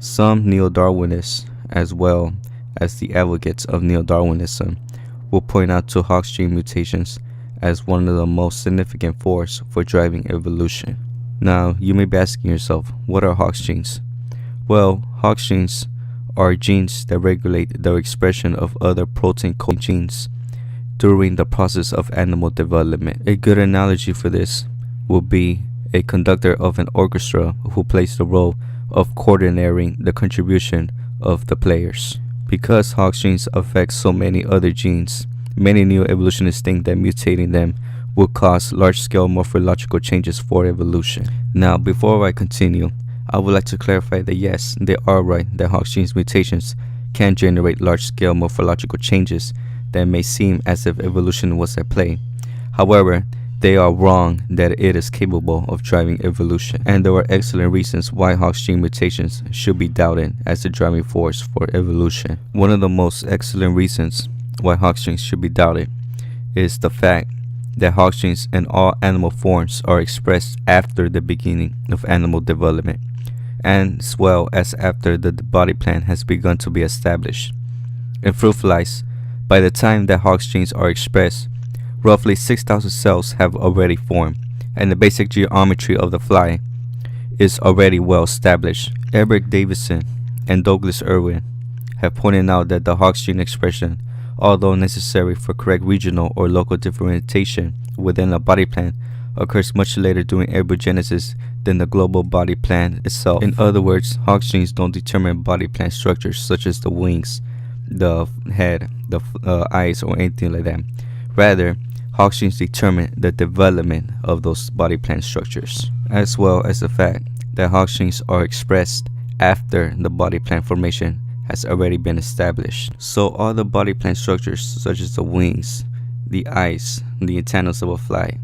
Some neo-Darwinists, as well as the advocates of neo-Darwinism, will point out to Hox gene mutations as one of the most significant forces for driving evolution. Now, you may be asking yourself, what are Hox genes? Well, Hox genes are genes that regulate the expression of other protein-coding genes during the process of animal development. A good analogy for this would be a conductor of an orchestra who plays the role of coordinating the contribution of the players. Because Hox genes affect so many other genes, many neo-evolutionists think that mutating them will cause large-scale morphological changes for evolution. Now, before I continue, I would like to clarify that yes, they are right that Hox genes mutations can generate large-scale morphological changes that may seem as if evolution was at play. However, they are wrong that it is capable of driving evolution, and there are excellent reasons why Hox gene mutations should be doubted as the driving force for evolution. One of the most excellent reasons why Hox genes should be doubted is the fact that Hox genes in all animal forms are expressed after the beginning of animal development, and as well as after the body plan has begun to be established. In fruit flies, by the time that Hox genes are expressed, roughly 6,000 cells have already formed, and the basic geometry of the fly is already well established. Eric Davison and Douglas Irwin have pointed out that the Hox gene expression, although necessary for correct regional or local differentiation within a body plan, occurs much later during embryogenesis than the global body plan itself. In other words, Hox genes don't determine body plan structures such as the wings, the head, the eyes, or anything like that. Rather, Hox genes determine the development of those body plan structures, as well as the fact that Hox genes are expressed after the body plan formation has already been established. So all the body plan structures such as the wings, the eyes, the antennas of a fly,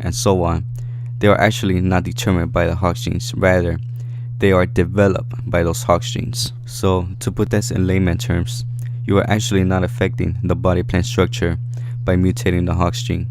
and so on, they are actually not determined by the Hox genes. Rather, they are developed by those Hox genes. So to put this in layman terms, you are actually not affecting the body plan structure by mutating the Hox gene.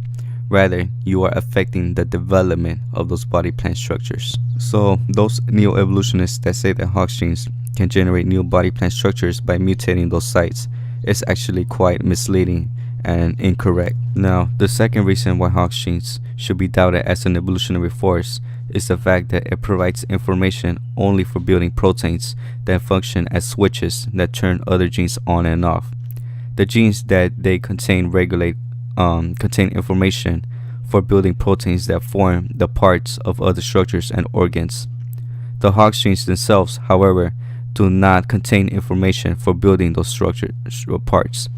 Rather, you are affecting the development of those body plan structures. So those neo-evolutionists that say that Hox genes can generate new body plan structures by mutating those sites is actually quite misleading and incorrect. Now, the second reason why Hox genes should be doubted as an evolutionary force is the fact that it provides information only for building proteins that function as switches that turn other genes on and off. The genes that they contain contain information for building proteins that form the parts of other structures and organs. The Hox genes themselves, however, do not contain information for building those parts.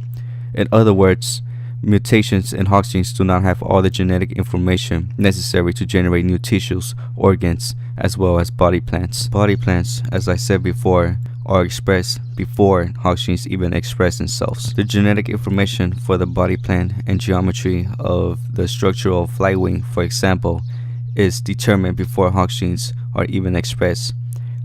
In other words, mutations in Hox genes do not have all the genetic information necessary to generate new tissues, organs, as well as body plans. Body plans, as I said before, are expressed before Hox genes even express themselves. The genetic information for the body plan and geometry of the structural flywing, for example, is determined before Hox genes are even expressed.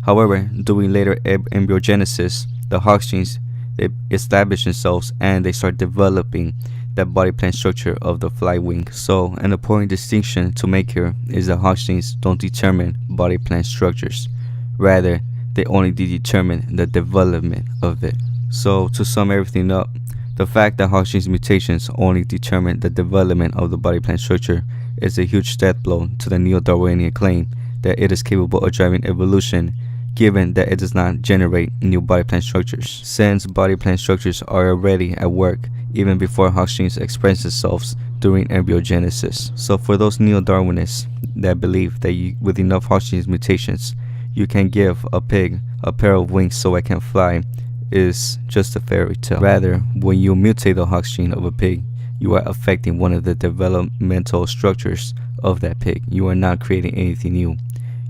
However, during later embryogenesis, the Hox genes they establish themselves and they start developing that body plan structure of the flywing. So, an important distinction to make here is that Hox genes don't determine body plan structures. Rather, they only determine the development of it. So, to sum everything up, the fact that Hox genes mutations only determine the development of the body plan structure is a huge death blow to the neo-Darwinian claim that it is capable of driving evolution, given that it does not generate new body plan structures, since body plan structures are already at work even before Hox genes express themselves during embryogenesis. So for those neo-Darwinists that believe that with enough Hox genes mutations you can give a pig a pair of wings so it can fly is just a fairy tale. Rather, when you mutate the Hox gene of a pig, you are affecting one of the developmental structures of that pig. You are not creating anything new.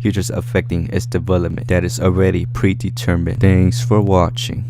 You're just affecting its development that is already predetermined. Thanks for watching.